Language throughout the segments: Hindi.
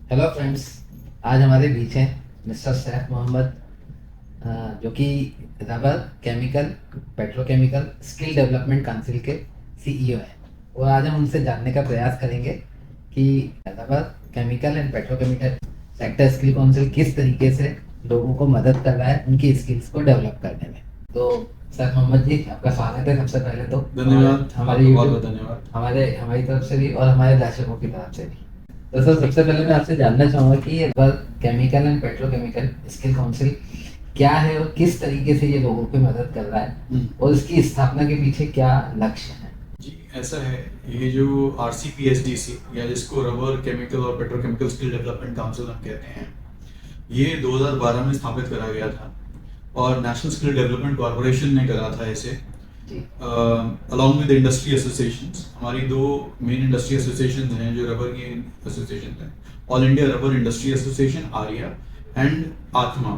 Hello friends. आज हमारे बीच हैं मिस्टर सैफ मोहम्मद, जो कि rubber chemical petrochemical skill development council के सीईओ हैं। और आज हम उनसे जानने का प्रयास करेंगे कि rubber chemical and petrochemical sector skill council किस तरीके से लोगों को मदद कर रहा है उनकी स्किल्स को डेवलप करने में। तो सैफ मोहम्मद जी, आपका स्वागत है सबसे पहले तो। धन्यवाद। हमारे बहुत यूट्यूब बहुत धन्यवाद। हमारी तरफ से भी और हमारे दर्शकों की तरफ से भी। तो सर, सबसे पहले मैं आपसे जानना चाहूंगा कि ये chemical and petrochemical skill council क्या है और किस तरीके से ये लोगों की मदद कर रहा है और इसकी स्थापना के पीछे क्या लक्ष्य है। जी, ऐसा है, ये जो RCPSDC या जिसको रबर केमिकल और पेट्रोकेमिकल स्किल डेवलपमेंट काउंसिल हम कहते हैं, ये 2012 में स्थापित करा गया था और नेशनल स्किल डेवलपमेंट कॉर्पोरेशन ने करा था इसे अलॉन्ग विद इंडस्ट्री एसोसिएशंस। हमारी दो मेन इंडस्ट्री एसोसिएशन हैं जो रबर की एसोसिएशन हैं, all India rubber industry association Arya and आत्मा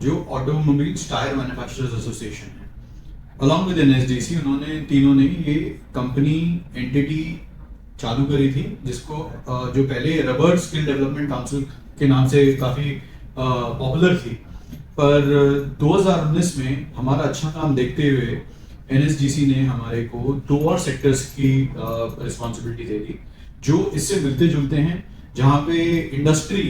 जो ऑटोमोबाइल टायर मैन्युफैक्चरर्स एसोसिएशन है। अलॉन्ग विद NSDC उन्होंने तीनों ने ये कंपनी एंटिटी चालू करी थी, जिसको जो पहले रबर स्किल डेवलपमेंट काउंसिल के नाम से काफ़ी पॉपुलर थी, पर 2019 में हमारा अच्छा काम देखते हुए NSDC ने हमारे को दो और सेक्टर्स की रिस्पॉन्सिबिलिटी दे दी जो इससे मिलते जुलते हैं, जहाँ पे इंडस्ट्री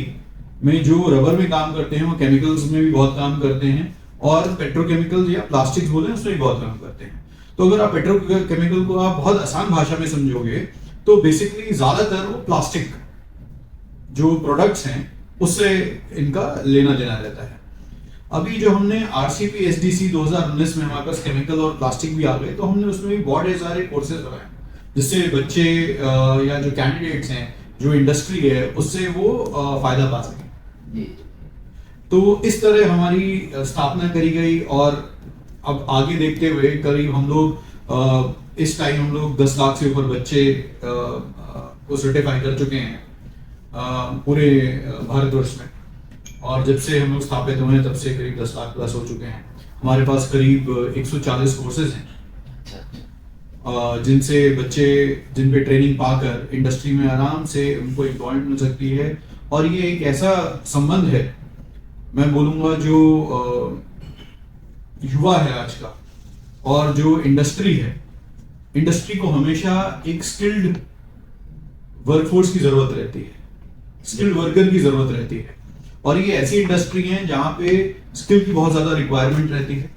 में जो रबर में काम करते हैं वो केमिकल्स में भी बहुत काम करते हैं और पेट्रोकेमिकल या प्लास्टिक्स बोले उसमें भी बहुत काम करते हैं। तो अगर आप पेट्रोकेमिकल को आप बहुत आसान भाषा में समझोगे तो बेसिकली ज्यादातर वो प्लास्टिक जो प्रोडक्ट्स हैं उससे इनका लेना देना रहता है। अभी जो हमने RCPSDC 2019 में हमारे पास केमिकल और प्लास्टिक भी आ गए, तो हमने उसमें भी बहुत सारे कोर्सेज लगाए जिससे बच्चे या जो कैंडिडेट्स हैं, जो इंडस्ट्री है, उससे वो फायदा पा सकें। तो इस तरह हमारी स्थापना करी गई और अब आगे देखते हुए करीब हम लोग इस टाइम हम लोग 10 लाख से ऊपर बच्चे को सर्टिफाई कर चुके हैं पूरे भारतवर्ष में। और जब से हम लोग स्थापित हुए हैं तब से करीब 10 लाख प्लस हो चुके हैं। हमारे पास करीब 140 कोर्सेज हैं जिनसे बच्चे जिन पे ट्रेनिंग पाकर इंडस्ट्री में आराम से उनको एम्प्लॉयमेंट मिल सकती है। और ये एक ऐसा संबंध है, मैं बोलूँगा, जो युवा है आज का और जो इंडस्ट्री है, इंडस्ट्री को हमेशा एक स्किल्ड वर्कफोर्स की जरूरत रहती है, स्किल्ड वर्कर की जरूरत रहती है। और ये ऐसी इंडस्ट्री है जहां पे स्किल की बहुत ज्यादा रिक्वायरमेंट रहती है,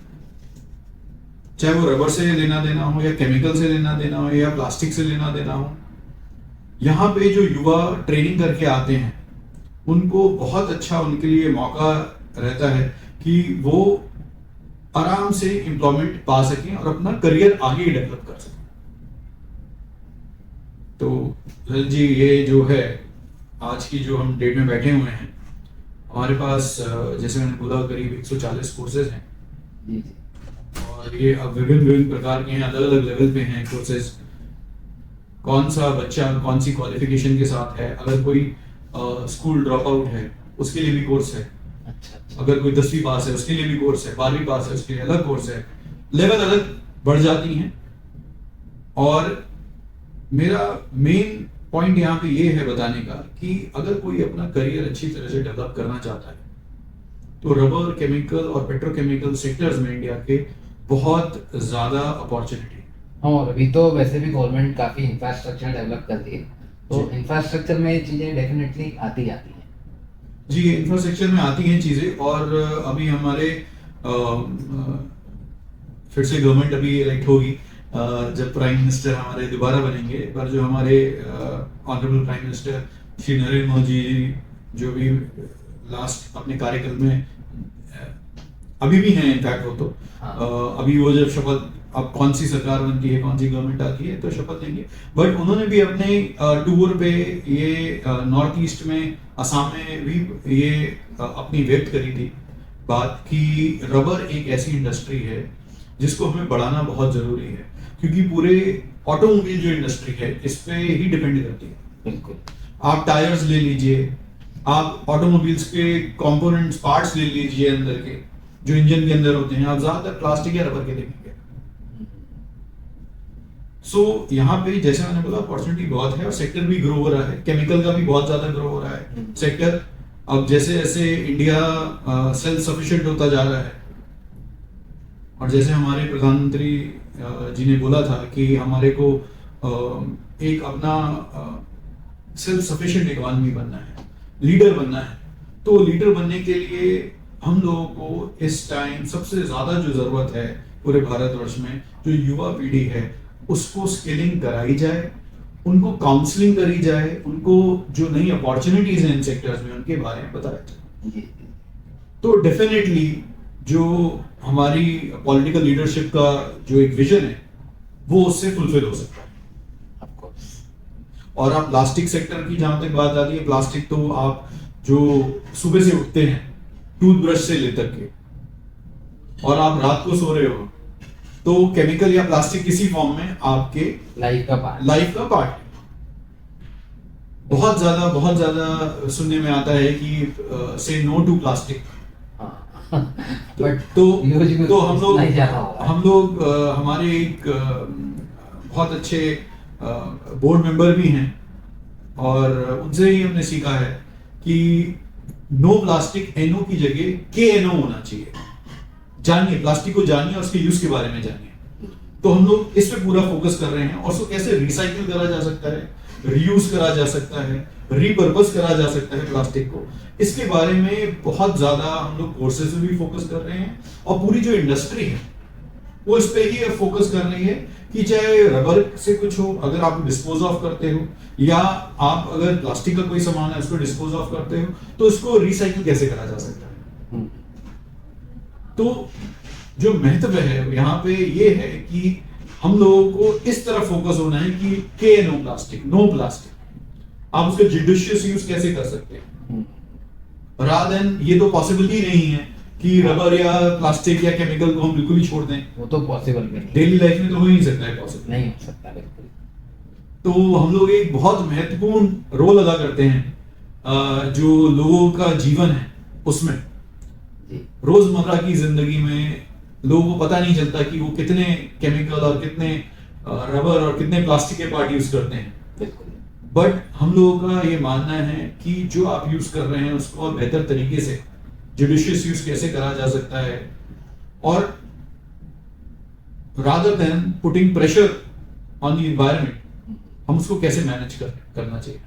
चाहे वो रबर से लेना देना हो या केमिकल से लेना देना हो या प्लास्टिक से लेना देना हो। यहाँ पे जो युवा ट्रेनिंग करके आते हैं उनको बहुत अच्छा उनके लिए मौका रहता है कि वो आराम से एम्प्लॉयमेंट पा सकें और अपना करियर आगे डेवलप कर सकें। तो ललित जी, ये जो है आज की जो हम डेट में बैठे हुए हैं, हमारे पास जैसे मैंने बोला करीब 140 कोर्सेज हैं और ये अब विभिन्न प्रकार के हैं, अलग अलग लेवल पे हैं कोर्सेज। कौन सा बच्चा कौन सी क्वालिफिकेशन के साथ है, अगर कोई स्कूल ड्रॉप आउट है उसके लिए भी कोर्स है, अगर कोई 10वीं पास है उसके लिए भी कोर्स है, 12वीं पास है उसके लिए अलग कोर्स है, लेवल अलग बढ़ जाती हैं। और मेरा मेन पॉइंट यहाँ पे ये है बताने का कि अगर कोई अपना करियर अच्छी तरह से डेवलप करना चाहता है तो रबर केमिकल और पेट्रोकेमिकल सेक्टर्स में इंडिया के बहुत ज्यादा अपॉर्चुनिटी है। और अभी तो वैसे भी गवर्नमेंट काफी इंफ्रास्ट्रक्चर डेवलप कर रही है, तो इंफ्रास्ट्रक्चर में ये चीजें डेफिनेटली आती जाती हैं। जी, इंफ्रास्ट्रक्चर में आती हैं चीजें। और अभी हमारे फिर से गवर्नमेंट अभी इलेक्ट होगी, जब प्राइम मिनिस्टर हमारे दोबारा बनेंगे, पर जो हमारे honourable prime minister Shri Narendra Modi ji जो भी लास्ट अपने कार्यकाल में अभी भी हैं, इनफैक्ट वो तो अभी वो जब शपथ, अब कौन सी सरकार बनती है, कौन सी गवर्नमेंट आती है तो शपथ लेंगे, बट उन्होंने भी अपने टूर पे ये नॉर्थ ईस्ट में असम में भी ये अपनी व्यक्त करी थी बात कि रबर एक ऐसी इंडस्ट्री है जिसको हमें बढ़ाना बहुत जरूरी है, क्योंकि पूरे ऑटोमोबाइल जो इंडस्ट्री है इस पे ही डिपेंड करती है। बिल्कुल, आप टायर्स ले लीजिए, आप ऑटोमोबाइल्स के कंपोनेंट्स पार्ट्स ले लीजिए, अंदर के जो इंजन के अंदर होते हैं, आप ज्यादातर प्लास्टिक या रबर के देखेंगे। सो यहाँ पे जैसे मैंने बोला अपॉर्चुनिटी बहुत है और सेक्टर भी ग्रो हो रहा है, केमिकल का भी बहुत ज्यादा ग्रो हो रहा है सेक्टर। अब जैसे जैसे इंडिया सेल्फ सफिशिएंट होता जा रहा है और जैसे हमारे प्रधानमंत्री जी ने बोला था कि हमारे को एक अपना सेल्फ सफिशिएंट इकोनॉमी बनना है, लीडर बनना है, तो लीडर बनने के लिए हम लोगों को इस टाइम सबसे ज्यादा जो जरूरत है पूरे भारतवर्ष में, जो युवा पीढ़ी है उसको स्किलिंग कराई जाए, उनको काउंसलिंग करी जाए, उनको जो नई अपॉर्चुनिटीज हैं इन सेक्टर्स में उनके बारे में बताया जाए। तो डेफिनेटली जो हमारी पॉलिटिकल लीडरशिप का जो एक विजन है वो उससे फुलफिल हो सकता है। और आप प्लास्टिक सेक्टर की जहां तक बात आती है, प्लास्टिक तो आप जो सुबह से उठते हैं टूथब्रश से लेकर के और आप रात को सो रहे हो तो केमिकल या प्लास्टिक किसी फॉर्म में आपके लाइफ का पार्ट है। बहुत ज्यादा सुनने में आता है कि से नो टू प्लास्टिक, बट तो हम लोग हमारे एक बहुत अच्छे बोर्ड मेंबर भी हैं और उनसे ही हमने सीखा है कि नो प्लास्टिक एनओ की जगह के एनओ होना चाहिए। जानिए, प्लास्टिक को जानिए और उसके यूज के बारे में जानिए। तो हम लोग इस पे पूरा फोकस कर रहे हैं और उसको कैसे रिसाइकिल करा जा सकता है, रीयूज करा जा सकता है, रीपर्पस करा जा सकता है प्लास्टिक को, इसके बारे में बहुत ज्यादा हम लोग कोर्सेज पे भी फोकस कर रहे हैं। और पूरी जो इंडस्ट्री है वो इस पे ही फोकस कर रही है कि चाहे रबर से कुछ हो, अगर आप डिस्पोज ऑफ करते हो या आप अगर प्लास्टिक का कोई सामान है उसको डिस्पोज ऑफ करते हो तो उसको रिसाइकिल कैसे करा जा सकता है। तो जो महत्व है यहाँ पे ये है कि हम लोगों को इस तरफ फोकस होना है कि के नो प्लास्टिक, नो प्लास्टिक, आप उसका जुडिशियस यूज कैसे कर सकते हैं। रादर देन ये तो पॉसिबल ही नहीं है कि रबर या प्लास्टिक या केमिकल को हम बिल्कुल ही छोड़ दें, वो तो पॉसिबल नहीं, डेली लाइफ में तो हो ही नहीं सकता है, पॉसिबल नहीं हो सकता बिल्कुल। तो हम लोग एक बहुत महत्वपूर्ण रोल अदा करते हैं जो लोगों का जीवन है उसमें। रोजमर्रा की जिंदगी में लोगों को पता नहीं चलता कि वो कितने केमिकल और कितने रबर और कितने प्लास्टिक के पार्ट यूज करते हैं, बट हम लोगों का ये मानना है कि जो आप यूज कर रहे हैं उसको और बेहतर तरीके से जुडिशियस यूज कैसे करा जा सकता है और rather than putting pressure on the environment हम उसको कैसे मैनेज करना चाहिए।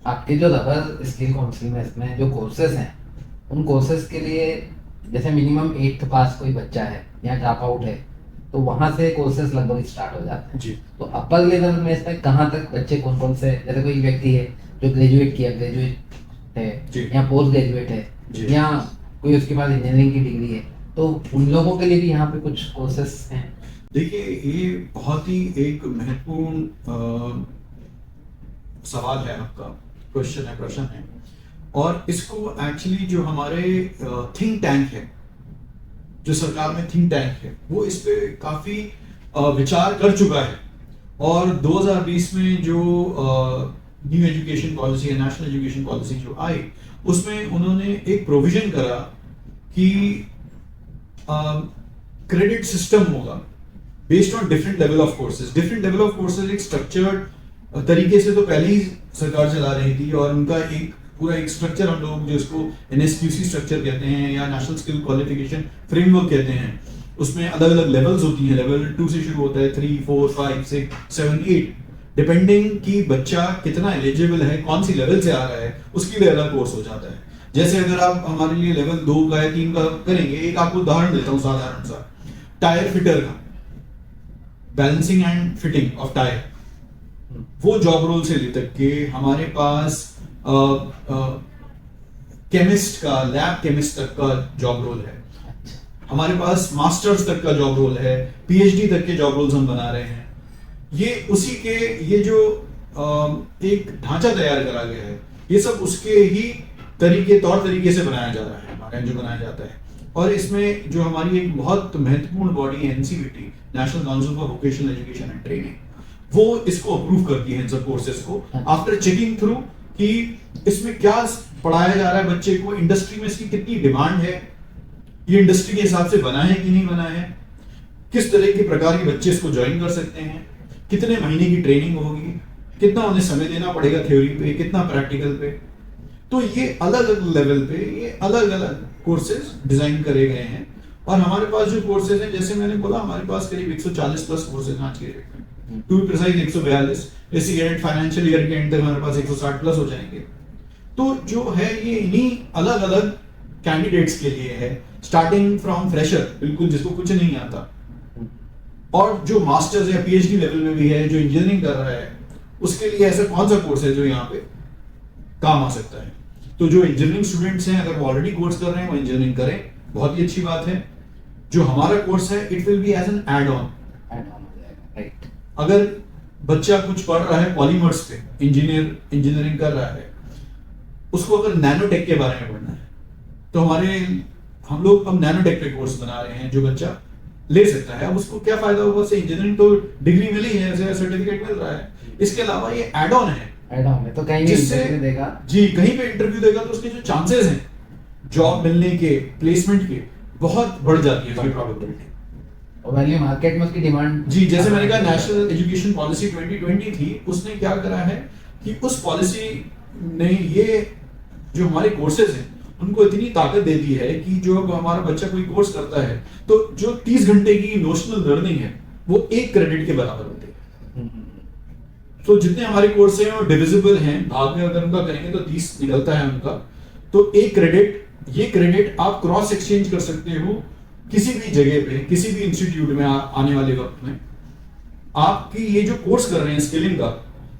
आपके जो रबर स्किल काउंसिल में इसमें जो कोर्सेज हैं उन कोर्सेज के लिए जैसे मिनिमम 8th पास कोई बच्चा है या ड्रॉप आउट है तो वहां से कोर्सेज लगभग स्टार्ट हो जाते हैं जी। तो अपर लेवल में इसमें कहाँ तक बच्चे कौन कौन से, जैसे कोई व्यक्ति है जो ग्रेजुएट है या पोस्ट ग्रेजुएट है या कोई उसके पास इंजीनियरिंग की डिग्री है, तो उन लोगों के लिए भी यहाँ पे कुछ कोर्सेज हैं। देखिए ये बहुत ही एक महत्वपूर्ण सवाल है आपका, प्रश्न है और इसको एक्चुअली जो हमारे थिंक टैंक है, जो सरकार में थिंक टैंक है, वो इस पे काफी विचार कर चुका है और 2020 में जो न्यू एजुकेशन पॉलिसी है, नेशनल एजुकेशन पॉलिसी जो आई, उसमें उन्होंने एक प्रोविजन करा कि क्रेडिट सिस्टम होगा based on different level of courses. Different level of courses एक स्ट्रक्चर्ड तरीके से तो पहले ही सरकार चला रही थी और उनका एक पूरा एक स्ट्रक्चर हम लोग जो इसको NSQC स्ट्रक्चर कहते हैं या नेशनल स्किल क्वालिफिकेशन फ्रेमवर्क कहते हैं, उसमें अलग अलग लेवल्स होती हैं। लेवल 2 से शुरू होता है, 3, 4, 5, 6, 7, 8 डिपेंडिंग कि बच्चा कितना एलिजिबल है, कौन सी लेवल से आ रहा है, उसके लिए अलग कोर्स हो जाता है। जैसे अगर आप हमारे लिए लेवल 2 का या 3 का करेंगे, एक आपको उदाहरण देता हूँ साधारण सा, टायर फिटर का, balancing and fitting of tyre, वो जॉब रोल से लेकर के हमारे पास केमिस्ट का, लैब केमिस्ट तक का जॉब रोल है, हमारे पास मास्टर्स तक का जॉब रोल है, PhD तक के जॉब रोल्स हम बना रहे हैं। ये उसी के ये जो एक ढांचा तैयार करा गया है, ये सब उसके ही तौर तरीके से बनाया जा रहा है, हमारे जो बनाया जाता है। और इसमें जो हमारी एक बहुत महत्वपूर्ण बॉडी है NCVT, national council for vocational education and training, वो इसको अप्रूव करती है इन सब कोर्सेज को आफ्टर चेकिंग थ्रू कि इसमें क्या पढ़ाया जा रहा है बच्चे को, इंडस्ट्री में इसकी कितनी डिमांड है, ये इंडस्ट्री के हिसाब से बना है कि नहीं बना है, किस तरह के प्रकार के बच्चे इसको ज्वाइन कर सकते हैं, कितने महीने की ट्रेनिंग होगी, कितना उन्हें समय देना पड़ेगा थ्योरी पे, कितना प्रैक्टिकल पे। तो ये अलग अलग लेवल पे ये अलग अलग कोर्सेज डिजाइन करे गए हैं। और हमारे पास जो कोर्सेज हैं, जैसे मैंने बोला, हमारे पास करीब 140 प्लस कोर्सेज आज के डेट में, टू बी प्रिसाइज 142। इसी फाइनेंशियल ईयर के एंड तक हमारे पास 160 प्लस हो जाएंगे। तो जो है ये इन्हीं अलग अलग कैंडिडेट्स के लिए है, स्टार्टिंग फ्रॉम फ्रेशर, बिल्कुल जिसको कुछ नहीं आता, और जो मास्टर्स या पीएचडी लेवल में भी है, जो इंजीनियरिंग कर रहा है, उसके लिए ऐसा कौन सा कोर्स है जो यहाँ पे काम आ सकता है। तो जो इंजीनियरिंग स्टूडेंट्स हैं, अगर वो ऑलरेडी कोर्स कर रहे हैं, वो इंजीनियरिंग करें, बहुत ही अच्छी बात है। जो हमारा कोर्स है, it will be as an add on. Right. अगर बच्चा कुछ पढ़ रहा है पॉलीमर्स पे, इंजीनियरिंग कर रहा है, उसको अगर नैनोटेक के बारे में पढ़ना है, तो हम लोग अब नैनोटेक पे कोर्स बना रहे हैं जो बच्चा ले सकता है। अब उसको क्या फायदा होगा, उससे इंजीनियरिंग तो डिग्री मिली है, सर्टिफिकेट मिल रहा है, इसके अलावा ये एड ऑन है, तो कहीं भी इंटरव्यू देगा, जी कहीं पे इंटरव्यू देगा तो उसके जो चांसेस हैं जॉब मिलने के, प्लेसमेंट के, बहुत बढ़ जाती है उसकी प्रोबेबिलिटी। और वैल्यू मार्केट में उसकी डिमांड, जी जैसे मैंने कहा, नेशनल एजुकेशन पॉलिसी 2020 थी, उसने क्या करा है कि उस पॉलिसी ने ये जो हमारे कोर्सेज हैं उनको इतनी ताकत दे दी है कि जो अब हमारा बच्चा कोई कोर्स करता है, तो जो 30 घंटे की नोशनल लर्निंग है वो 1 क्रेडिट के बराबर होती है। तो जितने हमारे कोर्स हैं वो डिविजिबल हैं, भाग में अगर उनका करेंगे तो 30 निकलता है उनका, तो 1 क्रेडिट, ये क्रेडिट आप क्रॉस एक्सचेंज कर सकते हो किसी भी जगह पे, किसी भी इंस्टीट्यूट में आने वाले वक्त में। आपकी ये जो कोर्स कर रहे हैं स्किलिंग का,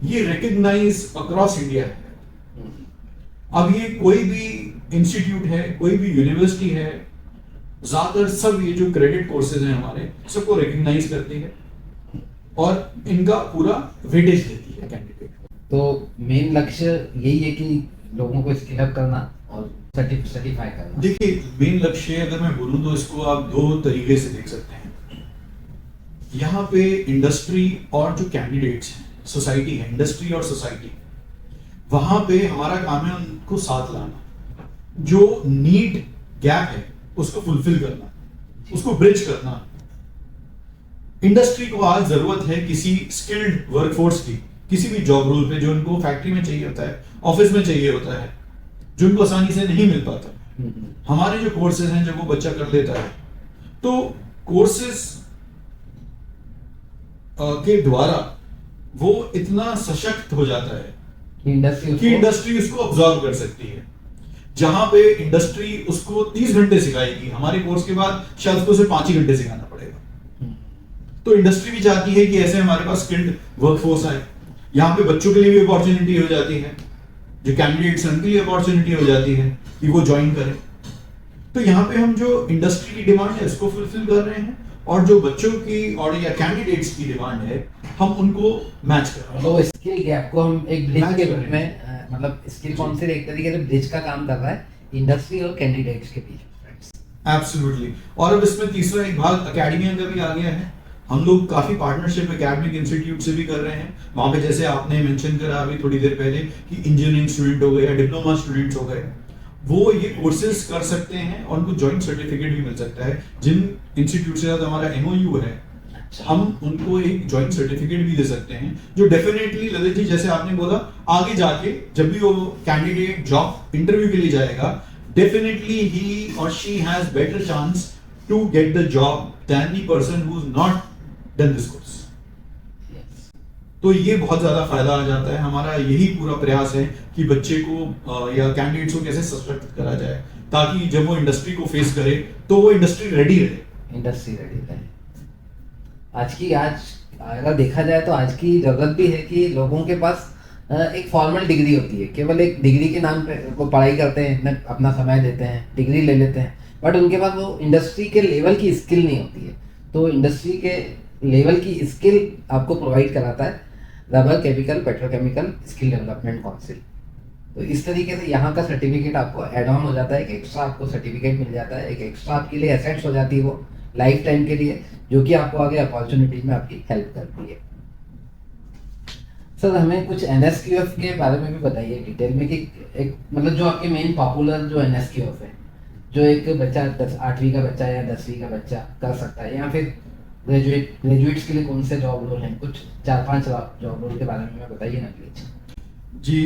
ये रिकग्नाइज अक्रॉस इंडिया है। अब ये कोई भी इंस्टीट्यूट है, कोई भी यूनिवर्सिटी है, ज्यादातर सब ये जो क्रेडिट कोर्सेज हैं हमारे, सबको रिकग्नाइज करती है और इनका पूरा वेटेज देती है कैंडिडेट को। तो मेन लक्ष्य यही है कि लोगों को स्किल अप करना और सर्टिफाई करना। देखिए, मेन लक्ष्य अगर मैं बोलूं तो इसको आप 2 तरीके से देख सकते हैं। यहाँ पे इंडस्ट्री और जो कैंडिडेट्स हैं, सोसाइटी है, इंडस्ट्री और सोसाइटी, वहां पे हमारा काम है उनको साथ लाना, जो नीड गैप है उसको फुलफिल करना, उसको ब्रिज करना। इंडस्ट्री को आज जरूरत है किसी स्किल्ड वर्कफोर्स की, किसी भी जॉब रोल पे, जो उनको फैक्ट्री में चाहिए होता है, ऑफिस में चाहिए होता है, जो उनको आसानी से नहीं मिल पाता। हमारे जो कोर्सेज हैं, जब वो बच्चा कर लेता है, तो कोर्सेज के द्वारा वो इतना सशक्त हो जाता है कि इंडस्ट्री उसको ऑब्जॉर्व कर सकती है। जहां पे इंडस्ट्री उसको 30 घंटे सिखाएगी, हमारे कोर्स के बाद शायद उसको सिर्फ 5 ही घंटे सिखाना पड़ेगा। तो इंडस्ट्री भी चाहती है कि ऐसे हमारे पास स्किल्ड वर्कफोर्स आए। यहाँ पे बच्चों के लिए भी अपॉर्चुनिटी हो जाती है, जो कैंडिडेट्स हैं उनके लिए अपॉर्चुनिटी हो जाती है कि वो ज्वाइन करें। तो यहाँ पे हम जो इंडस्ट्री की डिमांड है उसको फुलफिल कर रहे हैं, और जो बच्चों की और या कैंडिडेट्स की डिमांड है हम उनको मैच कर रहे हैं। तो स्किल गैप को हम एक ब्रिज के रूप में, मतलब स्किल काउंसिल एक तरीके से ब्रिज का काम कर रहा है इंडस्ट्री और कैंडिडेट्स के बीच। एब्सोल्युटली। और अब इसमें तीसरा एक भाग एकेडमिया का भी आ गया है। हम लोग काफी पार्टनरशिप एकेडमिक इंस्टीट्यूट से भी कर रहे हैं। वहां पे जैसे आपने मेंशन करा अभी थोड़ी देर पहले कि इंजीनियरिंग स्टूडेंट हो गए या डिप्लोमा स्टूडेंट्स हो गए, वो ये कोर्सेज कर सकते हैं और उनको जॉइंट सर्टिफिकेट भी मिल सकता है। जिन इंस्टीट्यूट से साथ हमारा एमओयू है, हम उनको एक जॉइंट सर्टिफिकेट भी दे सकते हैं, जो डेफिनेटली ललित जी जैसे आपने बोला, आगे जाके जब भी वो कैंडिडेट जॉब इंटरव्यू के लिए जाएगा, डेफिनेटली ही और she has better chance to get the job than the person who is not done this course. तो ये बहुत ज्यादा फायदा आ जाता है। हमारा यही पूरा प्रयास है कि बच्चे को या कैंडिडेट्स को कैसे सशक्त करा जाए, ताकि जब वो इंडस्ट्री को फेस करे तो वो इंडस्ट्री रेडी रहे। आज अगर देखा जाए तो आज की जरूरत भी है कि लोगों के पास एक फॉर्मल डिग्री होती है, केवल एक डिग्री के नाम पे वो पढ़ाई करते हैं, अपना समय देते हैं, डिग्री ले लेते हैं, बट उनके पास वो इंडस्ट्री के लेवल की स्किल नहीं होती है। तो इंडस्ट्री के लेवल की स्किल आपको प्रोवाइड कराता है rubber chemical petrochemical skill development council. तो इस तरीके से यहाँ का सर्टिफिकेट आपको एड ऑन हो जाता है, एक एक्स्ट्रा आपको सर्टिफिकेट मिल जाता है, एक एक्स्ट्रा आपके लिए एसेट्स हो जाती है वो लाइफ टाइम के लिए, जो कि आपको आगे अपॉर्चुनिटीज में आपकी हेल्प करती है। सर, हमें कुछ NSQF के बारे में भी बताइए डिटेल में कि एक मतलब जो आपके मेन पॉपुलर जो NSQF है, जो एक बच्चा 8वीं का बच्चा या 10वीं का बच्चा कर सकता है, या फिर ग्रेजुएट्स के लिए कौन से जॉब रोल हैं? कुछ 4-5 जॉब रोल के बारे में बताइए ना प्लीज। जी,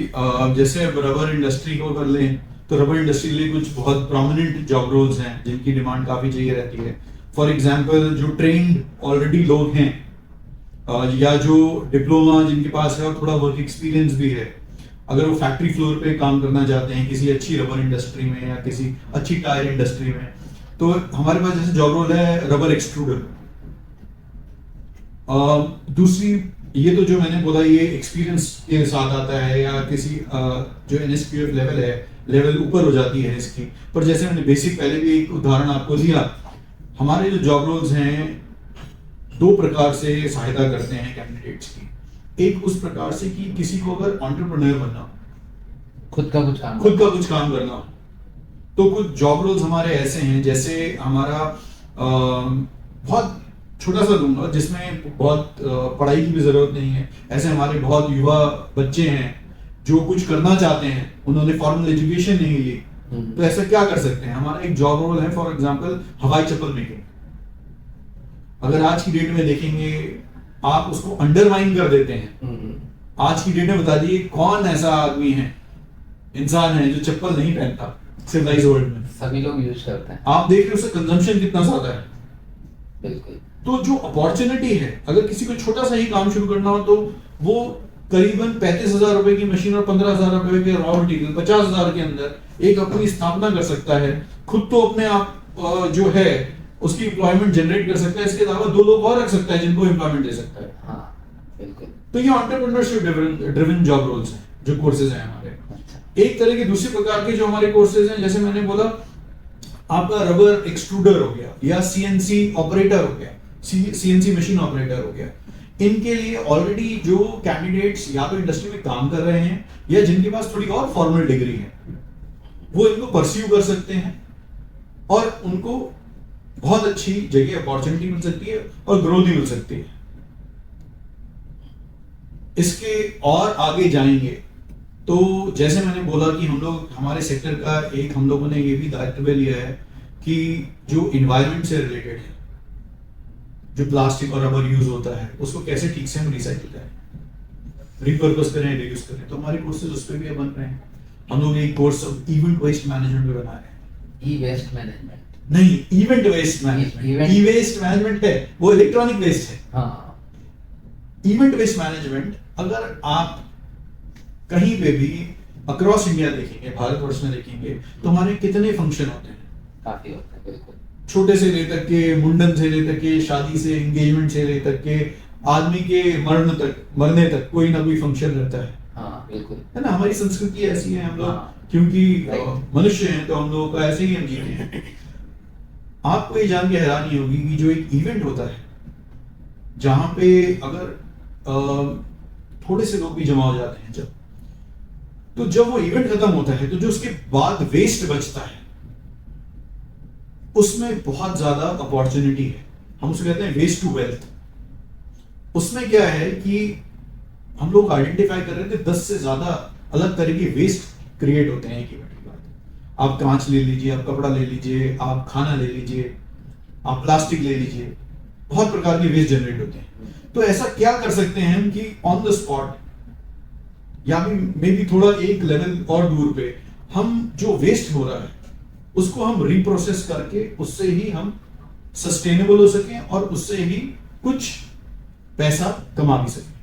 जैसे अब रबर इंडस्ट्री को कर लें तो रबर इंडस्ट्री के लिए कुछ बहुत प्रोमिनेंट जॉब रोल्स हैं जिनकी डिमांड काफ़ी चाहिए रहती है। फॉर एग्जांपल जो ट्रेंड ऑलरेडी लोग हैं, या जो डिप्लोमा जिनके पास है और थोड़ा वर्क एक्सपीरियंस भी है, अगर वो फैक्ट्री फ्लोर पे काम करना चाहते हैं किसी अच्छी रबर इंडस्ट्री में या किसी अच्छी टायर इंडस्ट्री में, तो हमारे पास जैसे जॉब रोल है रबर एक्सट्रूडर। दूसरी, ये तो जो मैंने बोला ये एक्सपीरियंस के साथ आता है, या किसी जो NSQF लेवल है, लेवल ऊपर हो जाती है इसकी। पर जैसे मैंने बेसिक पहले भी एक उदाहरण आपको दिया, हमारे जो जॉब रोल्स हैं 2 प्रकार से सहायता करते हैं कैंडिडेट्स की। एक उस प्रकार से कि किसी को अगर एंटरप्रेन्योर बनना हो, खुद का कुछ काम करना हो, तो कुछ जॉब रोल्स हमारे ऐसे हैं। जैसे हमारा बहुत छोटा सा दूंगा जिसमें बहुत पढ़ाई की भी जरूरत नहीं है। ऐसे हमारे बहुत युवा बच्चे हैं जो कुछ करना चाहते हैं, उन्होंने फॉर्मल एजुकेशन नहीं ली, तो ऐसा क्या कर सकते हैं? हमारा एक जॉब रोल है फॉर एग्जांपल हवाई चप्पल मेकिंग। अगर आज की डेट में देखेंगे, आप उसको अंडरमाइन कर देते हैं। आज की डेट में बता दिए कौन ऐसा आदमी है, इंसान है जो चप्पल नहीं पहनता सिविलाइज वर्ल्ड में। सभी लोग यूज करते हैं। आप देख रहे हो उसका कंजम्पशन कितना ज्यादा है। बिल्कुल। तो जो अपॉर्चुनिटी है, अगर किसी को छोटा सा ही काम शुरू करना हो तो वो करीबन 35,000 रुपए की मशीन और 15,000 रुपए के रॉ मटेरियल, 50,000 के अंदर एक अपनी स्थापना कर सकता है। खुद तो अपने आप जो है उसकी एम्प्लॉयमेंट जनरेट कर सकता है, इसके अलावा 2 लोग और रख सकता है जिनको एम्प्लॉयमेंट दे सकता है। हाँ, बिल्कुल। तो ये एंटरप्रेन्योरशिप ड्रिवन जॉब रोल्स हैं जो कोर्सेज हैं हमारे। अच्छा। एक तरह के दूसरे प्रकार के जो हमारे कोर्सेज हैं, जैसे मैंने बोला आपका रबर एक्सट्रूडर हो गया या CNC ऑपरेटर हो गया, CNC मशीन ऑपरेटर हो गया। इनके लिए ऑलरेडी जो कैंडिडेट्स या तो इंडस्ट्री में काम कर रहे हैं या जिनके पास थोड़ी और फॉर्मल डिग्री है, वो इनको परस्यू कर सकते हैं और उनको बहुत अच्छी जगह अपॉर्चुनिटी मिल सकती है और ग्रोथ भी मिल सकती है। इसके और आगे जाएंगे तो जैसे मैंने बोला कि हम लोग हमारे सेक्टर का एक हम लोगों ने ये भी दायित्व लिया है कि जो इन्वायरमेंट से रिलेटेड है, जो प्लास्टिक और रबर यूज होता है उसको कैसे ठीक से हम रिसाइकिल करें, रिपर्पस करें, रियूज करें। तो हमारे कोर्सेज उस पर भी बन रहे हैं। हम लोग एक कोर्स इवेंट वेस्ट मैनेजमेंट पे बना रहे हैं। ई वेस्ट मैनेजमेंट नहीं, इवेंट वेस्ट मैनेजमेंट। ई वेस्ट मैनेजमेंट है वो इलेक्ट्रॉनिक वेस्ट है। हाँ। इवेंट वेस्ट मैनेजमेंट, अगर आप कहीं पे भी अक्रॉस इंडिया देखेंगे, भारतवर्ष में देखेंगे, तो हमारे कितने फंक्शन होते हैं? काफी होते हैं। बिल्कुल। छोटे से लेकर के मुंडन से लेकर के शादी से एंगेजमेंट से लेकर के आदमी के मरने तक कोई ना कोई फंक्शन रहता है। हाँ, बिल्कुल। है ना, हमारी संस्कृति ऐसी है। हम लोग हाँ। क्योंकि मनुष्य हैं तो हम लोगों का ऐसे ही हम जीते हैं। आपको ये जान के हैरानी होगी कि जो एक इवेंट होता है जहां पे अगर थोड़े से लोग भी जमा हो जाते हैं, जब वो इवेंट खत्म होता है तो जो उसके बाद वेस्ट बचता है उसमें बहुत ज्यादा अपॉर्चुनिटी है। हम उसको कहते हैं वेस्ट टू वेल्थ। उसमें क्या है कि हम लोग आइडेंटिफाई कर रहे थे 10 से ज्यादा अलग तरह के वेस्ट क्रिएट होते हैं एक इवेंट के बाद। आप कांच ले लीजिए, आप कपड़ा ले लीजिए, आप खाना ले लीजिए, आप प्लास्टिक ले लीजिए, बहुत प्रकार के वेस्ट जनरेट होते हैं। तो ऐसा क्या कर सकते हैं हम कि ऑन द स्पॉट या मे बी थोड़ा एक लेवल और दूर पे हम जो वेस्ट हो रहा है उसको हम रिप्रोसेस करके उससे ही हम सस्टेनेबल हो सकें और उससे ही कुछ पैसा कमा भी सकें।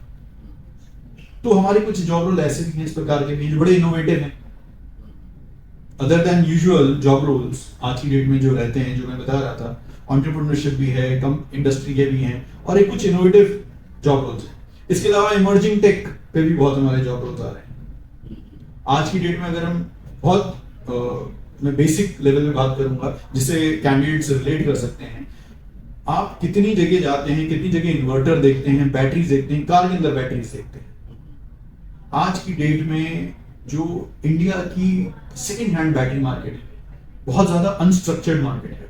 तो हमारे कुछ जॉब रोल ऐसे भी हैं, इस प्रकार के भी जो बड़े इनोवेटिव हैं। Other than usual job roles आज की डेट में जो रहते हैं, जो मैं बता रहा था, एंटरप्रेन्योरशिप भी है, कम इंडस्ट्री के भी हैं और एक कुछ इनोवेटिव जॉब रोल्स हैं। इसके अलावा इमर्जिंग टेक पे भी बहुत हमारे जॉब रोल्स आ रहे हैं। आज की डेट में अगर हम बहुत मैं बेसिक लेवल में बात करूंगा जिससे कैंडिडेट्स रिलेट कर सकते हैं। आप कितनी जगह जाते हैं, कितनी जगह इन्वर्टर देखते हैं, बैटरीज देखते हैं, कार के अंदर बैटरीज देखते हैं। आज की डेट में जो इंडिया की सेकेंड हैंड बैटरी मार्केट है बहुत ज्यादा अनस्ट्रक्चर्ड मार्केट है।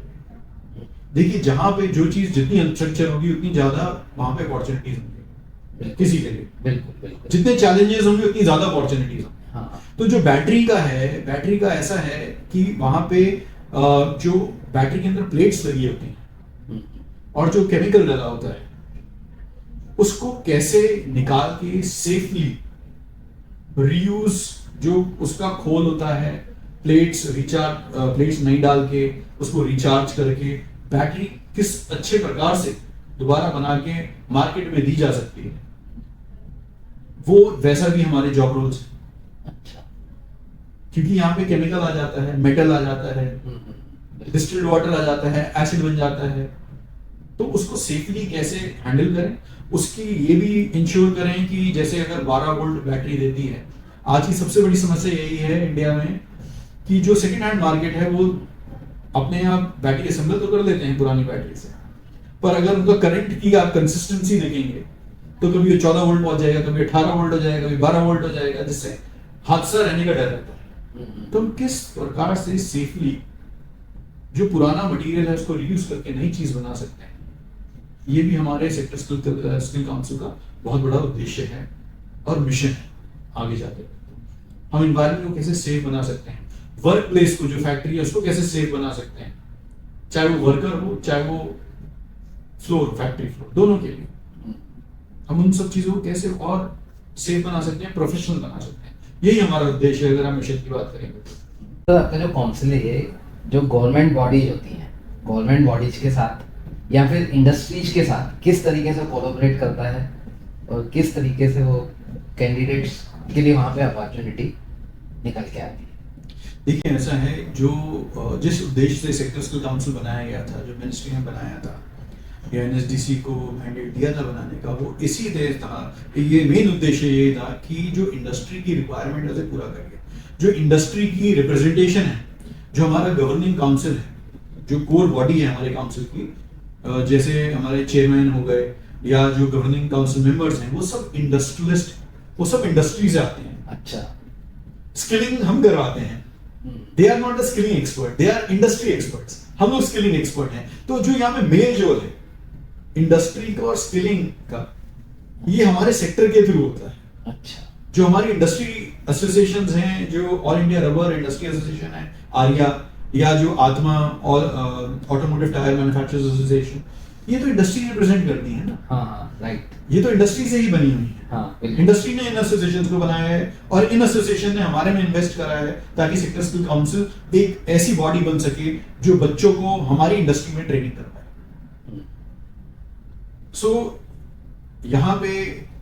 देखिए, जहां पे जो चीज जितनी अनस्ट्रक्चर होगी उतनी ज्यादा वहां पे अपॉर्चुनिटीज होंगी किसी के लिए। बिल्कुल बिल्कुल। जितने चैलेंजेस होंगे उतनी ज्यादा अपॉर्चुनिटीज होंगी। हाँ। तो जो बैटरी का ऐसा है कि वहां पे जो बैटरी के अंदर प्लेट्स लगी होती हैं, और जो केमिकल डला होता है उसको कैसे निकाल के सेफली रीयूज, जो उसका खोल होता है, प्लेट्स नहीं डाल के उसको रिचार्ज करके बैटरी किस अच्छे प्रकार से दोबारा बना के मार्केट में दी जा सकती है, वो वैसा भी हमारे जॉब रोल्स है। अच्छा। क्योंकि यहाँ पे केमिकल आ जाता है, मेटल आ जाता है, डिस्टिल्ड वाटर आ जाता है, एसिड बन जाता है, तो उसको सेफली कैसे हैंडल करें, उसकी ये भी इंश्योर करें कि जैसे अगर 12 वोल्ट बैटरी देती है, आज की सबसे बड़ी समस्या यही है इंडिया में कि जो सेकंड हैंड मार्केट है वो अपने आप बैटरी असेंबल तो कर लेते हैं पुरानी बैटरी से, पर अगर उनका करंट की आप कंसिस्टेंसी देखेंगे तो कभी ये 14 वोल्ट पहुंच जाएगा, कभी 18 वोल्ट हो जाएगा, कभी 12 वोल्ट हो जाएगा, जिससे हादसा रहने का डर रहता है। तो हम किस प्रकार से सेफली जो पुराना मटेरियल है उसको रीयूज करके नई चीज बना सकते हैं, ये भी हमारे सेक्टर स्किल काउंसिल का बहुत बड़ा उद्देश्य है और मिशन है। आगे जाते हम एनवायरनमेंट को कैसे सेफ बना सकते हैं, वर्क प्लेस को, जो फैक्ट्री है उसको कैसे सेफ बना सकते हैं, चाहे वो वर्कर हो चाहे वो फ्लोर, फैक्ट्री फ्लोर, दोनों के लिए हम उन सब चीजों को कैसे और सेफ बना सकते हैं, प्रोफेशनल बना सकते हैं। यही हमारा उद्देश्य है अगर हम मिशन की बात करेंगे तो। आपका जो काउंसिल है ये जो गवर्नमेंट बॉडीज होती हैं, गवर्नमेंट बॉडीज के साथ या फिर इंडस्ट्रीज के साथ किस तरीके से कोलैबोरेट करता है और किस तरीके से वो कैंडिडेट्स के लिए वहाँ पे अपॉर्चुनिटी निकल के आती है? देखिए ऐसा है, जो जिस उद्देश्य से सेक्टर स्किल काउंसिल बनाया गया था, जो मिनिस्ट्री ने बनाया था या एनएसडीसी को मैंडेट दिया था बनाने का, वो इसी देश था, ये मेन उद्देश्य ये था कि जो इंडस्ट्री की रिक्वायरमेंट है उसे पूरा करिए। जो इंडस्ट्री की रिप्रेजेंटेशन है, जो हमारा गवर्निंग काउंसिल है, जो कोर बॉडी है हमारे काउंसिल की, जैसे हमारे चेयरमैन हो गए या जो गवर्निंग काउंसिल मेंबर्स हैं, वो सब इंडस्ट्रियलिस्ट, वो सब इंडस्ट्री से आते हैं। अच्छा। स्किलिंग हम करवाते हैं, they are not the skilling expert, they are industry experts, हम लोग स्किलिंग एक्सपर्ट हैं। तो जो यहाँ पे मेल जोल है इंडस्ट्री का और स्किलिंग का, ये हमारे सेक्टर के थ्रू होता है। अच्छा। जो हमारी इंडस्ट्री एसोसिएशंस हैं, जो all India rubber industry association है आर्या, या जो आत्मा और ऑटोमोटिव टायर मैन्युफैक्चरर्स एसोसिएशन, ये तो इंडस्ट्री रिप्रेजेंट करती है ना। हाँ, राइट। ये तो इंडस्ट्री से ही बनी हुई है। हाँ, इंडस्ट्री ने इन एसोसिएशंस को बनाया है और इन एसोसिएशन ने हमारे में इन्वेस्ट करा है ताकि सेक्टर स्किल काउंसिल एक ऐसी बॉडी बन सके जो बच्चों को हमारी इंडस्ट्री में ट्रेनिंग कर पाए। सो यहाँ पे